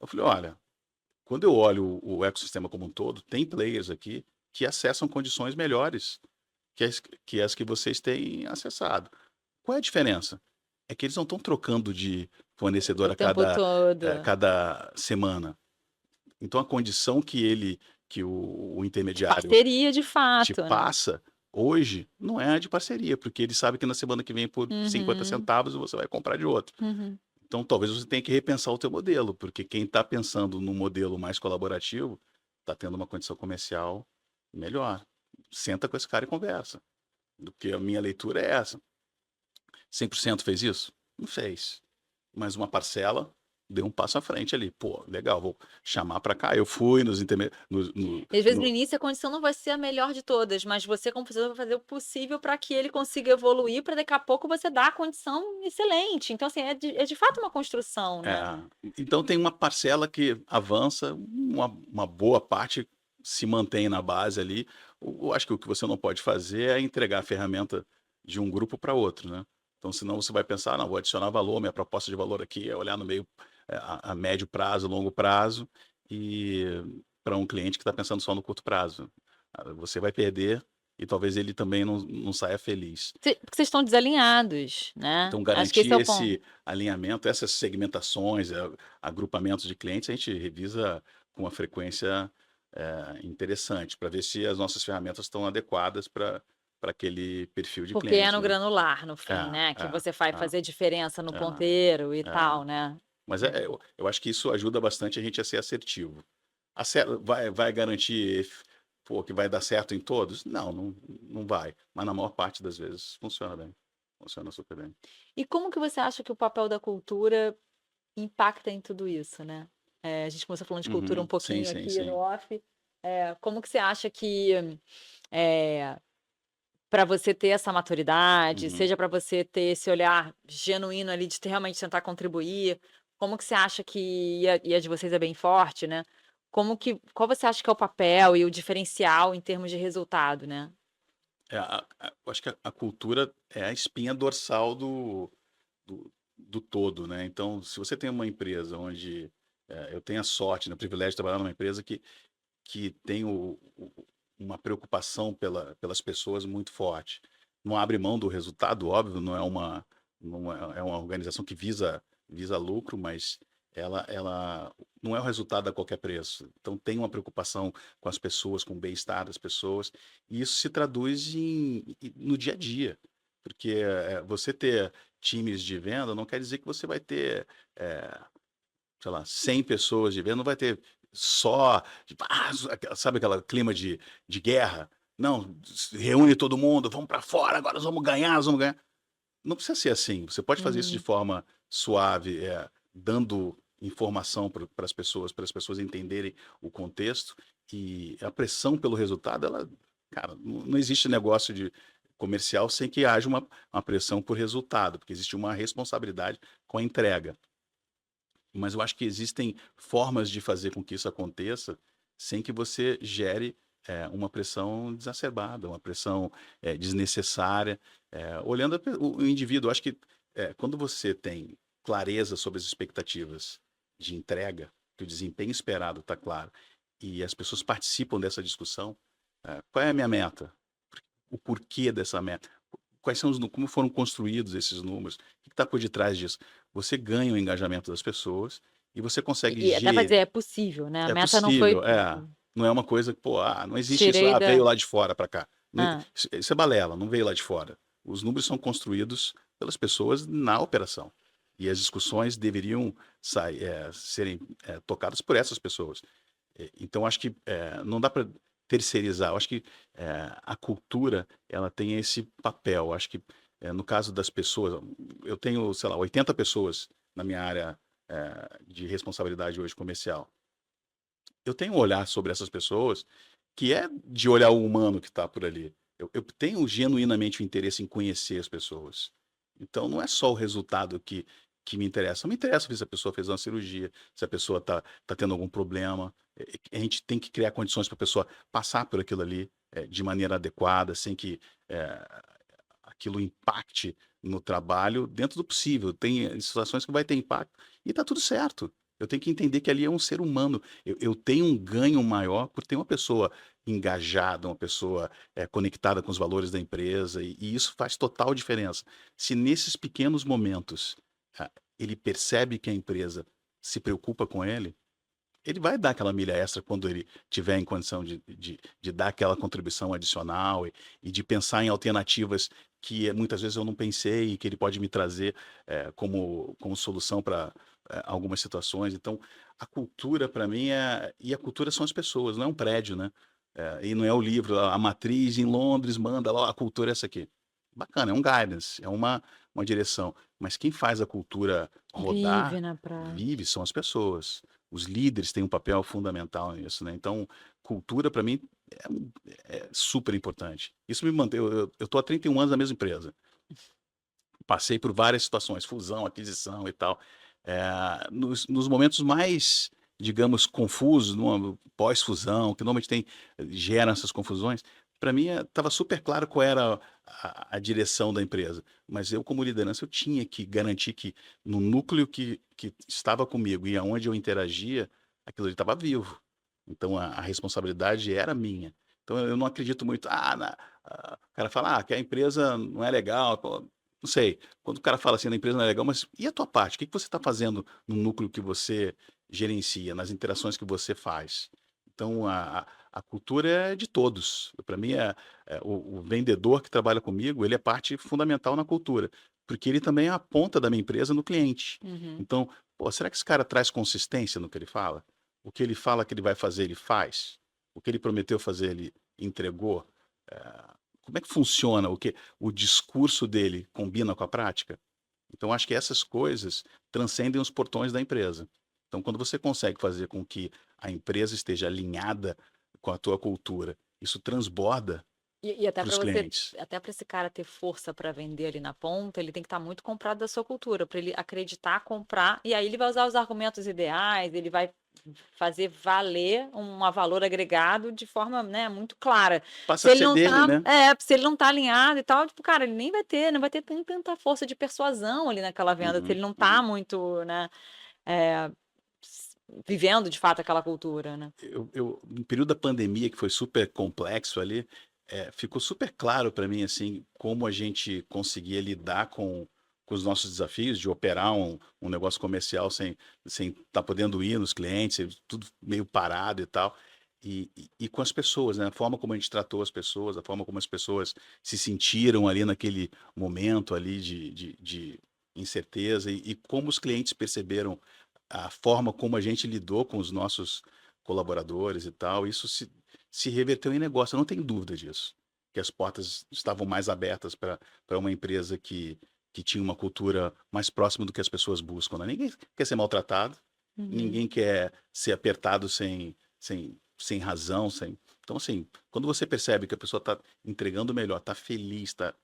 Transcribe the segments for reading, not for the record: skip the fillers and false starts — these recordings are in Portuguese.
Eu falei, olha, quando eu olho o ecossistema como um todo, tem players aqui que acessam condições melhores que as que vocês têm acessado. Qual é a diferença? É que eles não estão trocando de O fornecedor a tempo cada, todo. cada semana. Então a condição que o De intermediário parceria de te fato, né. passa hoje não é a de parceria, porque ele sabe que na semana que vem por 50 Uhum, centavos você vai comprar de outro. uhum. Então talvez você tenha que repensar o teu modelo, porque quem está pensando num modelo mais colaborativo está tendo uma condição comercial melhor. Senta com esse cara e conversa. Do que a minha leitura é essa. 100% fez isso? Não fez. Mas uma parcela deu um passo à frente ali. Pô, legal, vou chamar para cá. Eu fui nos interme no no E às vezes no no início a condição não vai ser a melhor de todas, mas você como professor vai fazer o possível para que ele consiga evoluir, para daqui a pouco você dar a condição excelente. Então assim, é de fato uma construção, é, né. então tem uma parcela que avança, uma boa parte se mantém na base ali. Eu acho que o que você não pode fazer é entregar a ferramenta de um grupo para outro, né. Então senão você vai pensar: "Não, vou adicionar valor, minha proposta de valor aqui é olhar no meio, a médio prazo, longo prazo", e para um cliente que está pensando só no curto prazo. Você vai perder e talvez ele também não saia feliz. Porque vocês estão desalinhados, né. Então Acho que esse garantir é o ponto. esse alinhamento, essas segmentações, agrupamentos de clientes, a gente revisa com uma frequência, interessante, para ver se as nossas ferramentas estão adequadas para aquele perfil de Porque é cliente, no né. granular no É, fim, né, que é, você vai é, fazer diferença no é, ponteiro e é. tal, né. Mas É. eu acho que isso ajuda bastante a gente a ser assertivo. Vai garantir pô, que vai dar certo em todos? Não vai, mas na maior parte das vezes funciona bem, funciona super bem. E como que você acha que o papel da cultura impacta em tudo isso, né? A gente começou falando de cultura um Uhum. Sim, pouquinho sim, aqui no sim. off. Como que você acha que, eh, pra você ter essa maturidade, Uhum. seja para você ter esse olhar genuíno ali de realmente tentar contribuir, como que você acha que e a de vocês é bem forte, né, qual você acha que é o papel e o diferencial em termos de resultado, né? Eu acho que a cultura é a espinha dorsal do todo, né. Então, se você tem uma empresa onde, eu tenho a sorte, né, o privilégio de trabalhar numa empresa que tem uma preocupação pelas pessoas muito forte. Não abre mão do resultado, óbvio, não é uma organização que visa lucro, mas ela não é o resultado a qualquer preço. Então tem uma preocupação com as pessoas, com o bem-estar das pessoas, e isso se traduz no dia a dia. Porque, você ter times de venda não quer dizer que você vai ter, eh sei lá, 100 pessoas de venda, não vai ter só, tipo, sabe aquela clima de guerra? Não, reúne todo mundo, vamos para fora, agora nós vamos ganhar. Não precisa ser assim, você pode fazer isso de Uhum. forma suave, dando informação para as pessoas entenderem o contexto, e a pressão pelo resultado, ela, cara, não existe negócio de comercial sem que haja uma pressão por resultado, porque existe uma responsabilidade com a entrega. Mas eu acho que existem formas de fazer com que isso aconteça, sem que você gere, uma pressão exacerbada, uma pressão, desnecessária, olhando o indivíduo. Eu acho que, quando você tem clareza sobre as expectativas de entrega, que o desempenho esperado está claro, e as pessoas participam dessa discussão, qual é a minha meta? O porquê dessa meta? Quais são como foram construídos esses números? O que está por detrás disso? Você ganha o engajamento das pessoas e você consegue E até pra dizer: "É possível", né, a é meta não foi possível, não é uma coisa que, pô, não existe isso, tirei veio da lá de fora para cá. Não, hã. isso é balela, não veio lá de fora. Os números são construídos pelas pessoas na operação, e as discussões deveriam serem, tocadas por essas pessoas. Então acho que, não dá para terceirizar. Eu acho que, a cultura, ela tem esse papel. Eu acho que, no caso das pessoas, eu tenho, sei lá, 80 pessoas na minha área, de responsabilidade hoje comercial. Eu tenho um olhar sobre essas pessoas que é de olhar o humano que está por ali. Eu tenho genuinamente o interesse em conhecer as pessoas. Então não é só o resultado que me interessa. Não me interessa se a pessoa fez uma cirurgia, se a pessoa tá tendo algum problema. A gente tem que criar condições para a pessoa passar por aquilo ali, de maneira adequada, sem que, eh, aquilo impacte no trabalho dentro do possível. Tem situações que vai ter impacto e está tudo certo. Eu tenho que entender que ali é um ser humano. Eu tenho um ganho maior por ter uma pessoa engajada, uma pessoa conectada com os valores da empresa, e isso faz total diferença. Se nesses pequenos momentos ele percebe que a empresa se preocupa com ele, ele vai dar aquela milha extra quando ele tiver em condição de dar aquela contribuição adicional e de pensar em alternativas que muitas vezes eu não pensei e que ele pode me trazer como solução para algumas situações. Então, a cultura para mim e a cultura são as pessoas, não é um prédio, né? E não é o livro, a matriz em Londres manda lá, a cultura é essa aqui. Bacana, é um guidance, é uma direção. Mas quem faz a cultura rodar, Vive na praia. vive, são as pessoas. Os líderes têm um papel fundamental nisso, né? Então, cultura para mim é super importante. Isso me mantém. Eu tô há 31 anos na mesma empresa. Passei por várias situações, fusão, aquisição e tal. Nos momentos mais, digamos, confusos, numa pós-fusão, que normalmente geram essas confusões, para mim estava super claro qual era a direção da empresa. Mas eu, como liderança, eu tinha que garantir que no núcleo que estava comigo e aonde eu interagia, aquilo ali estava vivo. Então a responsabilidade era minha. Então eu não acredito muito, o cara fala, que a empresa não é legal, pô, não sei. Quando o cara fala assim, a empresa não é legal, mas e a tua parte? O que que você está fazendo no núcleo que você gerencia, nas interações que você faz? Então, a cultura é de todos. Para mim, o vendedor que trabalha comigo, ele é parte fundamental na cultura, porque ele também é a ponta da minha empresa no cliente. Uhum. Então, pô, será que esse cara traz consistência no que ele fala? O que ele fala que ele vai fazer, ele faz? O que ele prometeu fazer, ele entregou? Como é que funciona? O discurso dele combina com a prática? Então, acho que essas coisas transcendem os portões da empresa. Então, quando você consegue fazer com que a empresa esteja alinhada com a tua cultura, isso transborda E até para os para você, clientes. até para esse cara ter força para vender ali na ponta, ele tem que estar muito comprado da sua cultura, para ele acreditar, comprar, e aí ele vai usar os argumentos ideais, ele vai fazer valer um valor agregado de forma, né, muito clara. Passa Se a ele ser não dele, tá, né? se ele não tá alinhado e tal, tipo, cara, ele nem vai ter, não vai ter tanta força de persuasão ali naquela venda, se Uhum, ele não tá uhum. muito, né, eh, vivendo de fato aquela cultura, né. No período da pandemia, que foi super complexo ali, ficou super claro para mim, assim, como a gente conseguia lidar com os nossos desafios de operar um negócio comercial sem estar podendo ir nos clientes, tudo meio parado e tal. E com as pessoas, né? A forma como a gente tratou as pessoas, a forma como as pessoas se sentiram ali naquele momento ali de incerteza e como os clientes perceberam a forma como a gente lidou com os nossos colaboradores e tal, isso se reverteu em negócio, eu não tenho dúvida disso. Que as portas estavam mais abertas para uma empresa que tinha uma cultura mais próxima do que as pessoas buscam, né? Ninguém quer ser maltratado, Uhum. ninguém quer ser apertado sem razão, sem. Então, assim, quando você percebe que a pessoa está entregando melhor, está feliz, está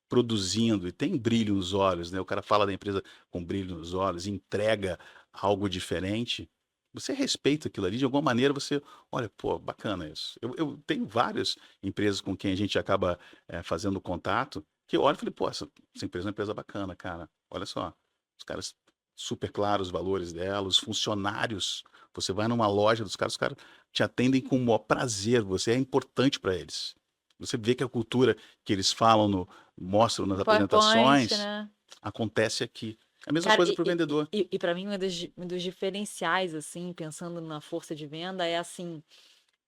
produzindo e tem brilho nos olhos, né? O cara fala da empresa com brilho nos olhos, entrega algo diferente. Você respeita aquilo ali, de alguma maneira você, olha, pô, bacana isso. Eu tenho várias empresas com quem a gente acaba fazendo contato, que eu olho e falei, pô, essa empresa é uma empresa bacana, cara. Olha só, os caras super claros os valores dela, os funcionários. Você vai numa loja dos caras, os caras te atendem com o maior prazer, você é importante para eles. Você vê que a cultura que eles falam mostram nas No PowerPoint, apresentações, né. acontece aqui. A mesma Cara, coisa para o vendedor. para mim um dos diferenciais, assim, pensando na força de venda é assim,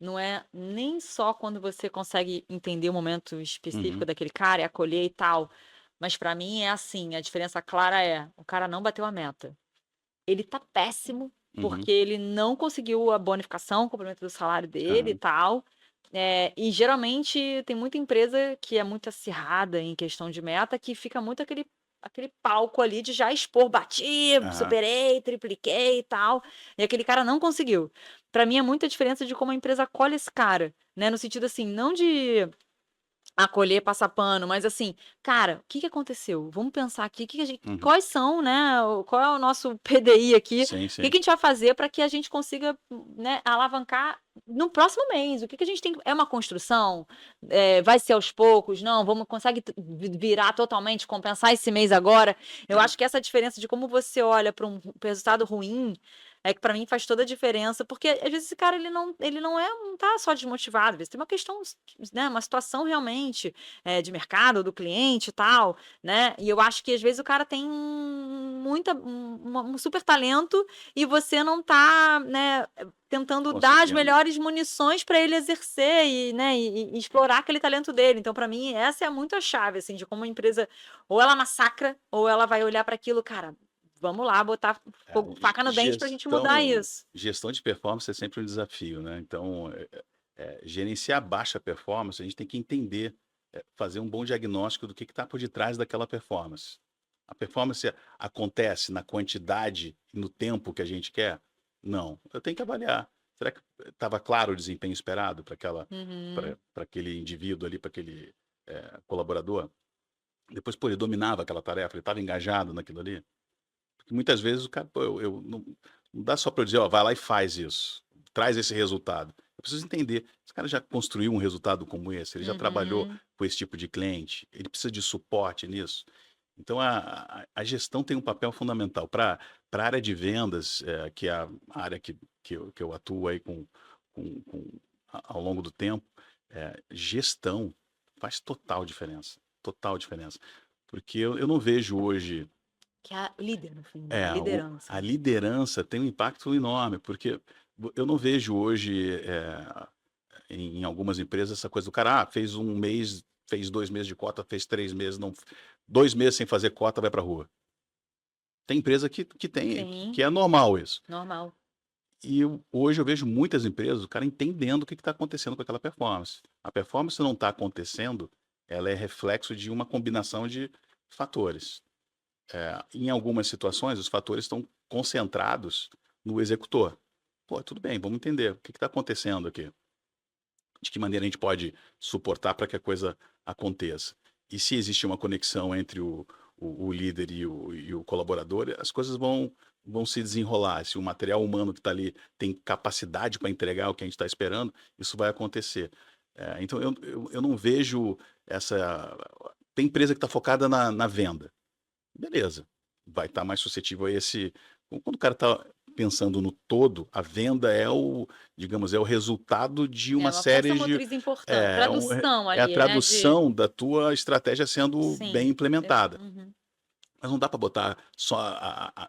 não é nem só quando você consegue entender o momento específico Uhum, daquele cara e acolher e tal, mas para mim é assim, a diferença clara é, o cara não bateu a meta. Ele tá péssimo, uhum, porque ele não conseguiu a bonificação, o complemento do salário dele e aham, tal, e geralmente tem muita empresa que é muito acirrada em questão de meta, que fica muito aquele palco ali de já expor: "Bati, aham, superei, tripliquei e tal", e aquele cara não conseguiu. Pra mim é muita diferença de como a empresa acolhe esse cara, né, no sentido assim, não de acolher, passar pano, mas assim: "Cara, o que que aconteceu? Vamos pensar aqui, que a gente uhum. quais são, né, qual é o nosso PDI aqui, Sim, o que sim. que a gente vai fazer para que a gente consiga, né, alavancar no próximo mês? O que que a gente tem é uma construção? Vai ser aos poucos? Não, vamos consegue virar totalmente, compensar esse mês agora?". Eu acho que essa diferença de como você olha para um resultado ruim, é que para mim faz toda a diferença, porque às vezes esse cara ele não tá só desmotivado, às vezes tem uma questão, né, uma situação realmente, de mercado, do cliente e tal, né, e eu acho que às vezes o cara tem um super talento e você não tá, né, tentando dar as Conseguindo. melhores munições para ele exercer e, né, e explorar aquele talento dele. Então, para mim, essa é muito a chave, assim, de como a empresa ou ela massacra ou ela vai olhar para aquilo, cara, vamos lá botar É, fogo, faca no dente para a gente mudar gestão, isso. gestão de performance é sempre um desafio, né? Então, gerenciar baixa performance, a gente tem que entender, fazer um bom diagnóstico do que está por detrás daquela performance. A performance acontece na quantidade e no tempo que a gente quer? Não. Eu tenho que avaliar. Será que estava claro o desempenho esperado Uhum. para aquele indivíduo ali, para aquele colaborador? Depois, pô, ele dominava aquela tarefa, ele estava engajado naquilo ali? Porque muitas vezes o cara, pô, não dá só para eu dizer, ó, vai lá e faz isso, traz esse resultado. Eu preciso entender, esse cara já construiu um resultado como esse, ele já trabalhou Uhum. com esse tipo de cliente, ele precisa de suporte nisso. Então a gestão tem um papel fundamental para a área de vendas, que é a área que eu atuo aí ao longo do tempo, gestão faz total diferença. Porque eu não vejo hoje Que é a líder, no fim, né, a é, liderança. a liderança tem um impacto enorme, porque eu não vejo hoje, em algumas empresas, essa coisa do cara, fez um mês, fez 2 meses de cota, fez 3 meses, não, 2 meses sem fazer cota, vai para rua. Tem empresa que tem, Sim, que é normal isso. normal. E hoje eu vejo muitas empresas, o cara entendendo o que está acontecendo com aquela performance. A performance não está acontecendo, ela é reflexo de uma combinação de fatores. Em algumas situações, os fatores estão concentrados no executor. Pô, tudo bem, vamos entender o que está acontecendo aqui. De que maneira a gente pode suportar para que a coisa aconteça. E se existe uma conexão entre o líder e o colaborador, as coisas vão se desenrolar. Se o material humano que está ali tem capacidade para entregar o que a gente está esperando, isso vai acontecer. Então, eu não vejo essa. Tem empresa que está focada na venda. Beleza, vai estar mais suscetível a esse. Quando o cara está pensando no todo, a venda digamos, é o resultado de É uma uma peça série de. motriz importante, É, tradução é a ali, né, de tradução da tua estratégia sendo bem sim. implementada. Uhum. Mas não dá para botar só,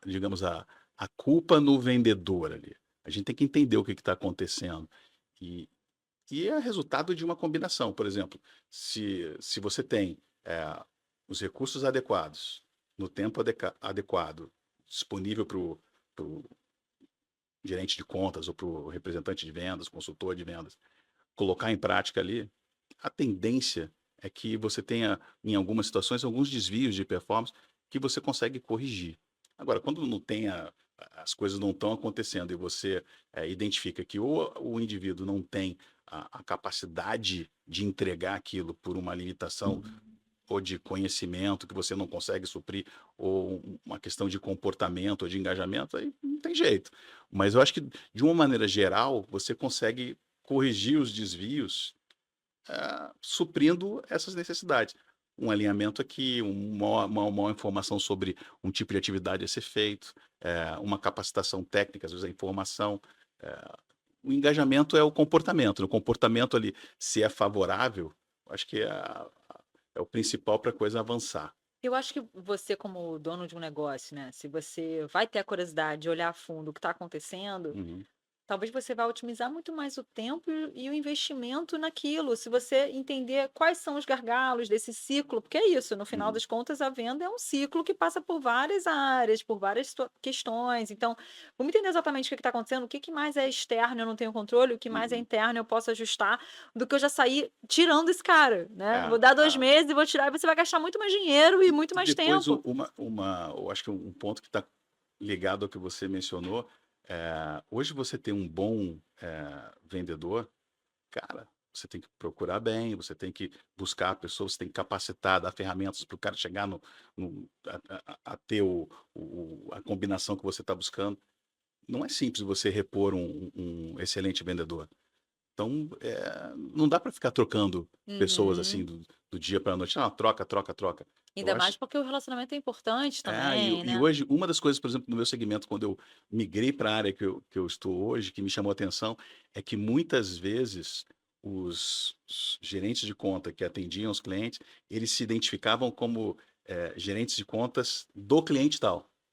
digamos, a culpa no vendedor ali. A gente tem que entender o que está acontecendo. E, e é resultado de uma combinação. Por exemplo, se você tem os recursos adequados, no tempo adequado, disponível para o gerente de contas ou para o representante de vendas, consultor de vendas, colocar em prática ali, a tendência é que você tenha, em algumas situações, alguns desvios de performance que você consegue corrigir. Agora, quando não tem as coisas não estão acontecendo e você identifica que ou o indivíduo não tem a capacidade de entregar aquilo por uma limitação ou de conhecimento que você não consegue suprir, ou uma questão de comportamento ou de engajamento, aí não tem jeito. Mas eu acho que, de uma maneira geral, você consegue corrigir os desvios, suprindo essas necessidades. Um alinhamento aqui, uma maior informação sobre um tipo de atividade a ser feito, uma capacitação técnica, às vezes a informação. O engajamento é o comportamento. O comportamento ali, se é favorável, eu acho que é o principal para a coisa avançar. Eu acho que você como dono de um negócio, né, se você vai ter a curiosidade de olhar a fundo o que está acontecendo, Uhum, talvez você vá otimizar muito mais o tempo e o investimento naquilo, se você entender quais são os gargalos desse ciclo, porque é isso, no final uhum, das contas, a venda é um ciclo que passa por várias áreas, por várias questões. Então, vamos entender exatamente o que está acontecendo, o que, que mais é externo, eu não tenho controle, o que mais é uhum. interno, eu posso ajustar, do que eu já sair tirando esse cara, né? É, Vou dar dois é. meses e vou tirar, e você vai gastar muito mais dinheiro e muito E mais depois tempo. eu acho que um ponto que está ligado ao que você mencionou, hoje você tem um bom vendedor, cara, você tem que procurar bem, você tem que buscar a pessoa, você tem que capacitar, dar ferramentas para o cara chegar a ter a combinação que você está buscando. Não é simples você repor um excelente vendedor. Então, não dá para ficar trocando pessoas assim Uhum. do dia para a noite. Ah, troca, troca, troca. Eu Ainda mais acho. porque o relacionamento é importante É, e, também, e né. hoje, uma das coisas, por exemplo, no meu segmento, quando eu migrei para a área que eu estou hoje, que me chamou a atenção, é que muitas vezes os gerentes de conta que atendiam os clientes, eles se identificavam como gerentes de contas do cliente tal.